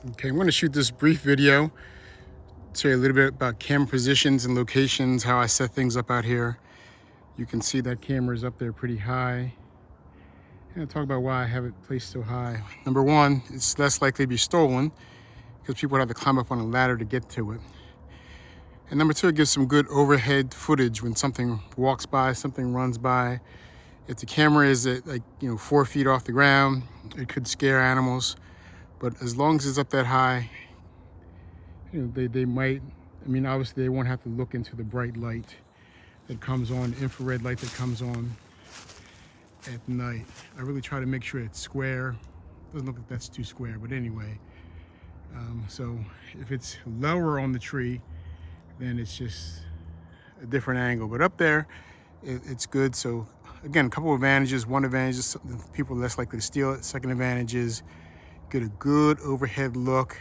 Okay, I'm going to shoot this brief video, tell you a little bit about camera positions and locations, how I set things up out here. You can see that camera is up there pretty high. And I'll talk about why I have it placed so high. Number one, it's less likely to be stolen because people have to climb up on a ladder to get to it. And number two, it gives some good overhead footage when something walks by, something runs by. If the camera is at 4 feet off the ground, it could scare animals. But as long as it's up that high, they might, obviously they won't have to look into the bright light that comes on, infrared light that comes on at night. I really try to make sure it's square. Doesn't look like that's too square, but anyway. So if it's lower on the tree, then it's just a different angle. But up there, it's good. So again, a couple of advantages. One advantage is people are less likely to steal it. Second advantage is get a good overhead look.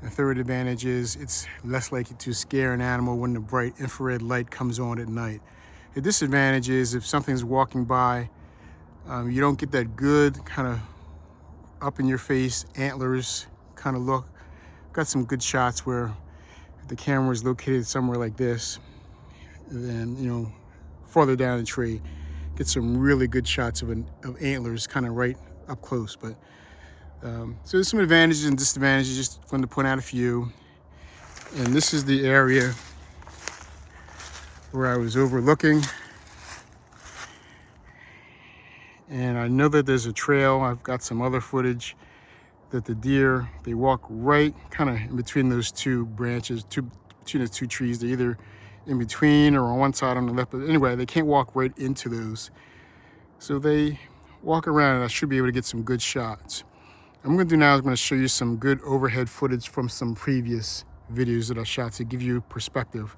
The third advantage is it's less likely to scare an animal when the bright infrared light comes on at night. The disadvantage is if something's walking by, you don't get that good kind of up in your face antlers kind of look. Got some good shots where if the camera is located somewhere like this, then farther down the tree, get some really good shots of antlers kind of right up close. But so there's some advantages and disadvantages, just wanted to point out a few. And this is the area where I was overlooking. And I know that there's a trail. I've got some other footage that the deer, they walk right kind of in between those two branches, between the two trees. They're either in between or on one side on the left. But anyway, they can't walk right into those. So they walk around and I should be able to get some good shots. I'm going to do now is I'm going to show you some good overhead footage from some previous videos that I shot to give you perspective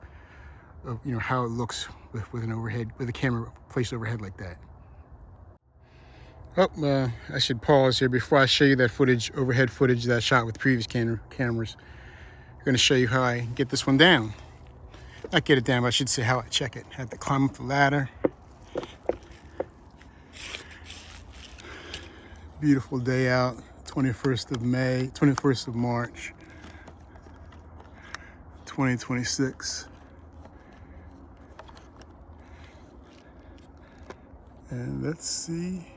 of how it looks with a camera placed overhead like that. Oh, I should pause here before I show you that overhead footage that I shot with previous cameras. I'm going to show you how I get this one down. Not get it down, but I should say how I check it. I have to climb up the ladder. Beautiful day out. 21st of March, 2026. And let's see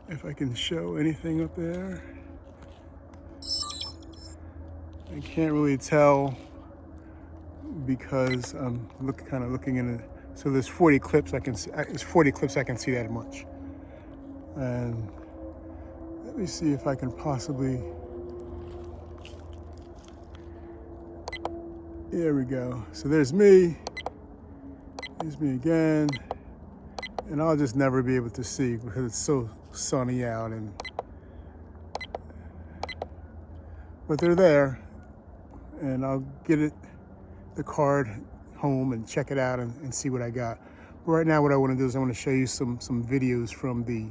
if I can show anything up there. I can't really tell because I'm kind of looking in it. So there's 40 clips I can see. It's 40 clips I can see that much. And let me see if I can possibly. There we go. So there's me. There's me again. And I'll just never be able to see because it's so sunny out. But they're there. And I'll get the card home and check it out and see what I got. But right now what I want to do is I want to show you some videos from the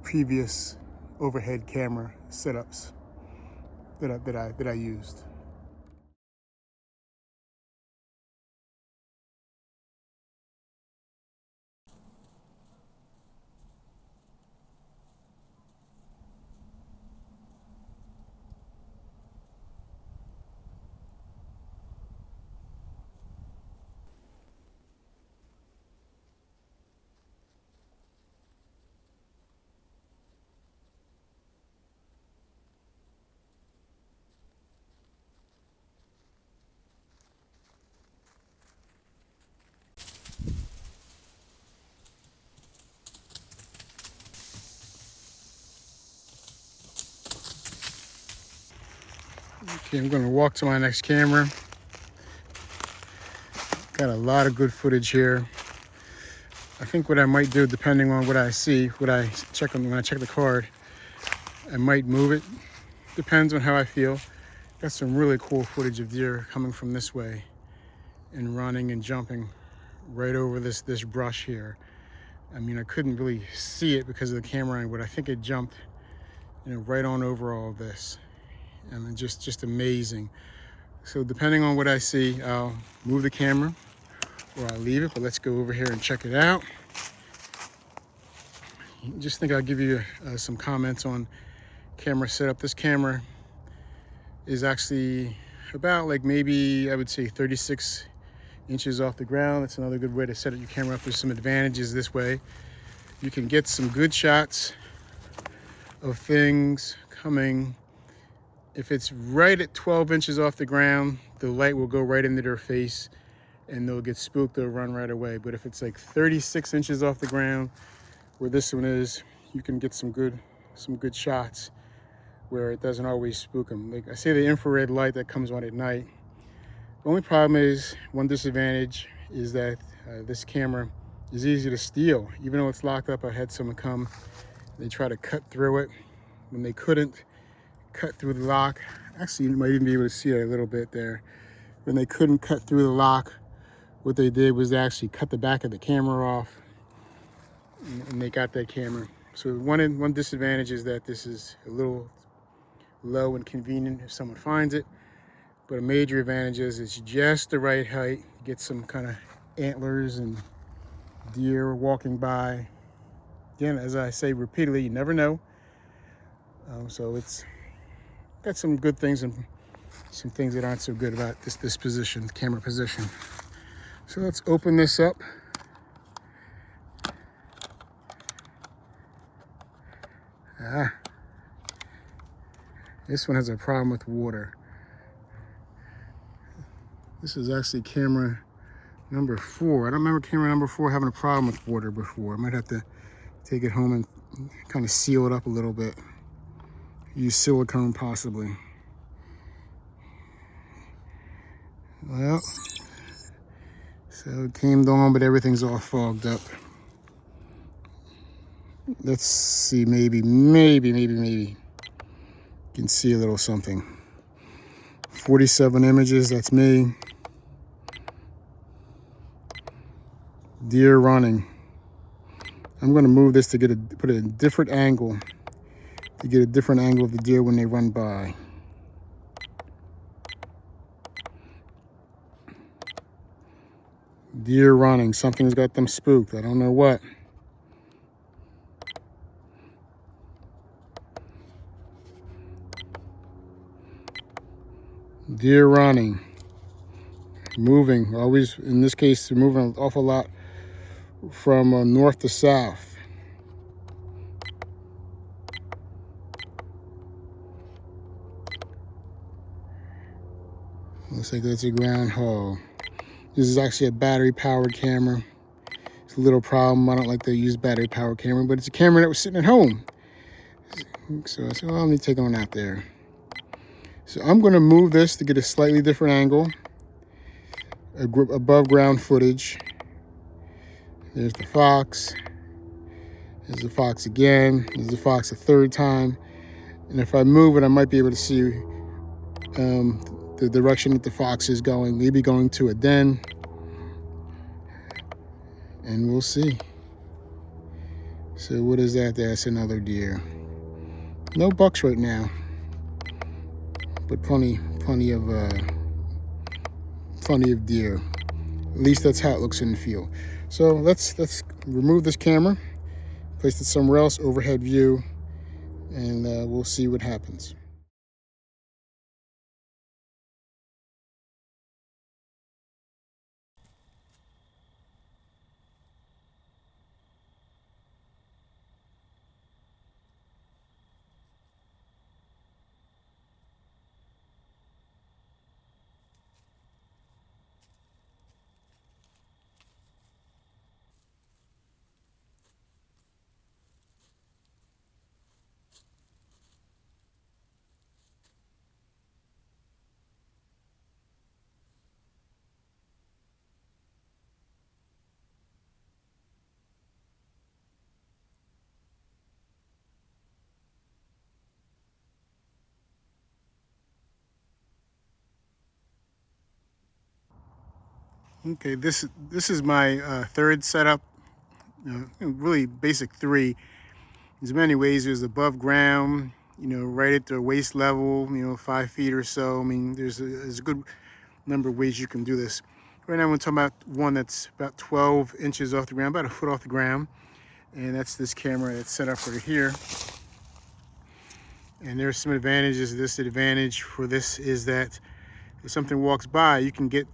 previous overhead camera setups that I used. Okay, I'm going to walk to my next camera. Got a lot of good footage here. I think what I might do, depending on what I see, when I check the card, I might move it. Depends on how I feel. Got some really cool footage of deer coming from this way and running and jumping right over this brush here. I couldn't really see it because of the camera angle, but I think it jumped, right on over all of this. And just amazing. So depending on what I see, I'll move the camera or I'll leave it, but let's go over here and check it out. Just think I'll give you some comments on camera setup. This camera is actually about like maybe I would say 36 inches off the ground. That's another good way to set your camera up. There's some advantages this way. You can get some good shots of things coming. If it's right at 12 inches off the ground, the light will go right into their face and they'll get spooked, they'll run right away. But if it's like 36 inches off the ground, where this one is, you can get some good shots where it doesn't always spook them. Like I say, the infrared light that comes on at night. The only problem is, one disadvantage is that this camera is easy to steal. Even though it's locked up, I had someone come, they try to cut through it. When they couldn't cut through the lock, actually you might even be able to see it a little bit there. When they couldn't cut through the lock, what they did was they actually cut the back of the camera off, and they got that camera. So one disadvantage is that this is a little low and convenient if someone finds it. But a major advantage is it's just the right height. You get some kind of antlers and deer walking by. Again, as I say repeatedly, you never know. So it's got some good things and some things that aren't so good about this position, camera position. So let's open this up. This one has a problem with water. This is actually camera number 4. I don't remember camera number 4 having a problem with water before. I might have to take it home and kind of seal it up a little bit. Use silicone possibly. Well, so it came on, but everything's all fogged up. Let's see, maybe. You can see a little something. 47 images, that's me. Deer running. I'm gonna move this to put it in a different angle, to get a different angle of the deer when they run by. Deer running, something's got them spooked, I don't know what. Deer running, moving, always, in this case, they're moving an awful lot from north to south. Looks like that's a groundhog. This is actually a battery-powered camera. It's a little problem. I don't like to use battery-powered camera, but it's a camera that was sitting at home. So I said, well, let me take one out there. So I'm going to move this to get a slightly different angle, above ground footage. There's the fox. There's the fox again. There's the fox a third time. And if I move it, I might be able to see the direction that the fox is going, maybe going to a den. And we'll see. So what is that? That's another deer. No bucks right now, but plenty of deer. At least that's how it looks in the field. So let's remove this camera, place it somewhere else, overhead view, and we'll see what happens. Okay, this is my third setup. Really basic 3. There's many ways. There's above ground, right at the waist level, 5 feet or so. I mean, there's a good number of ways you can do this. Right now, I'm going to talk about one that's about 12 inches off the ground, about a foot off the ground, and that's this camera that's set up right here. And there's some advantages. This advantage for this is that if something walks by, you can get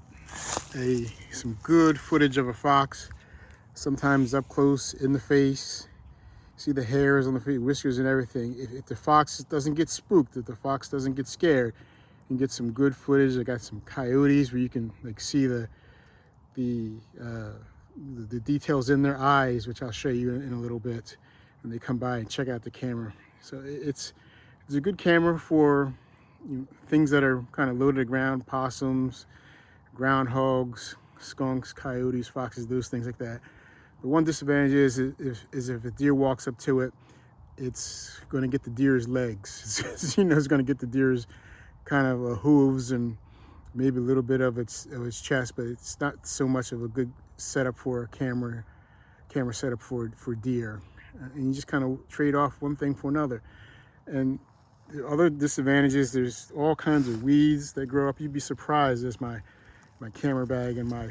some good footage of a fox, sometimes up close in the face. See the hairs on the face, whiskers and everything. If the fox doesn't get spooked, if the fox doesn't get scared, you can get some good footage. I got some coyotes where you can like see the details in their eyes, which I'll show you in a little bit when they come by and check out the camera. So it's a good camera for things that are kind of low to the ground, possums, groundhogs, skunks, coyotes, foxes, those things like that. The one disadvantage is if a deer walks up to it, it's going to get the deer's legs. It's going to get the deer's kind of hooves and maybe a little bit of its chest, but it's not so much of a good setup for a camera setup for deer. And you just kind of trade off one thing for another. And the other disadvantages, there's all kinds of weeds that grow up. You'd be surprised. There's my camera bag and my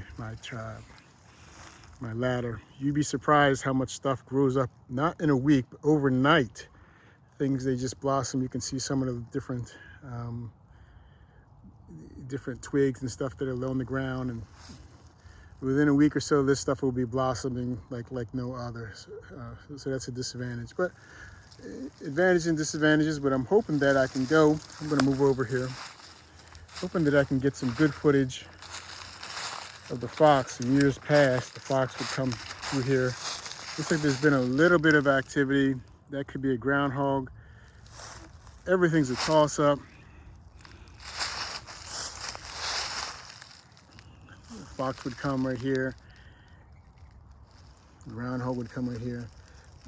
ladder. You'd be surprised how much stuff grows up, not in a week, but overnight. Things, they just blossom. You can see some of the different twigs and stuff that are low on the ground, and within a week or so, this stuff will be blossoming like no other. So that's a disadvantage. But advantages and disadvantages. But I'm hoping that I can go. I'm going to move over here. Hoping that I can get some good footage of the fox. In years past, the fox would come through here. Looks like there's been a little bit of activity. That could be a groundhog. Everything's a toss-up. The fox would come right here. The groundhog would come right here.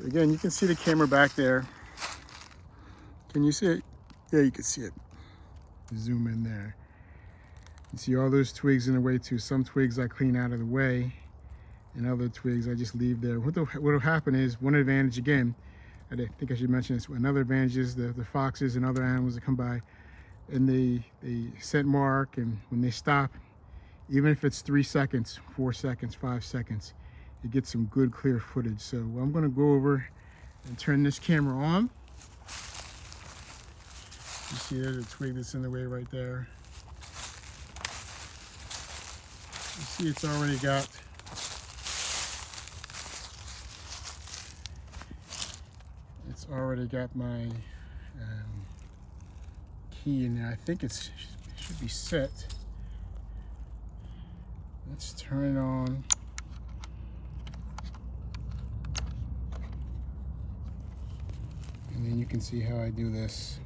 Again, you can see the camera back there. Can you see it? Yeah, you can see it. Zoom in there. You see all those twigs in the way too. Some twigs I clean out of the way, and other twigs I just leave there. What will happen is, one advantage again, I think I should mention this, another advantage is the foxes and other animals that come by, and they scent mark, and when they stop, even if it's 3 seconds, 4 seconds, 5 seconds, you get some good clear footage. So I'm going to go over and turn this camera on. You see there's a twig that's in the way right there. You see it's already got my key in there. I think it should be set. Let's turn it on. And then you can see how I do this.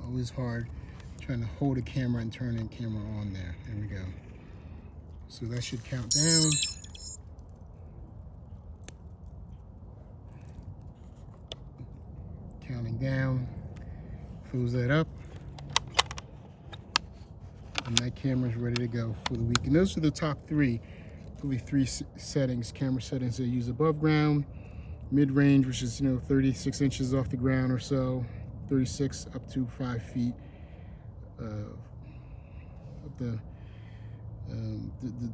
Always hard trying to hold a camera and turn the camera on there. There we go. So that should count down. Counting down. Close that up. And that camera's ready to go for the week. And those are the top three, really three settings, camera settings that I use: above ground, mid-range, which is 36 inches off the ground or so, 36 up to 5 feet.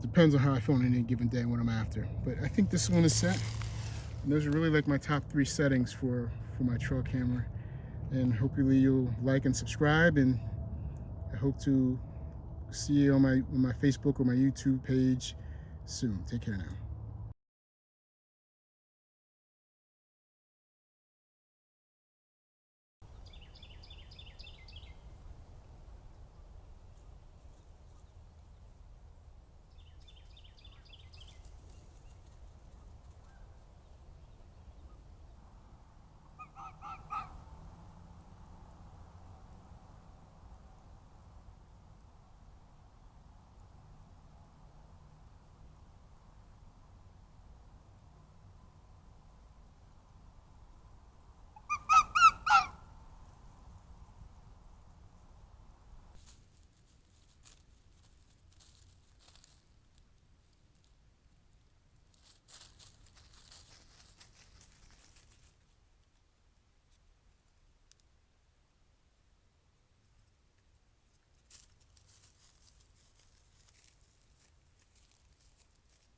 Depends on how I feel on any given day, what I'm after. But I think this one is set. And those are really like my top 3 settings for my trail camera. And hopefully you'll like and subscribe, and I hope to see you on my Facebook or my YouTube page soon. Take care now.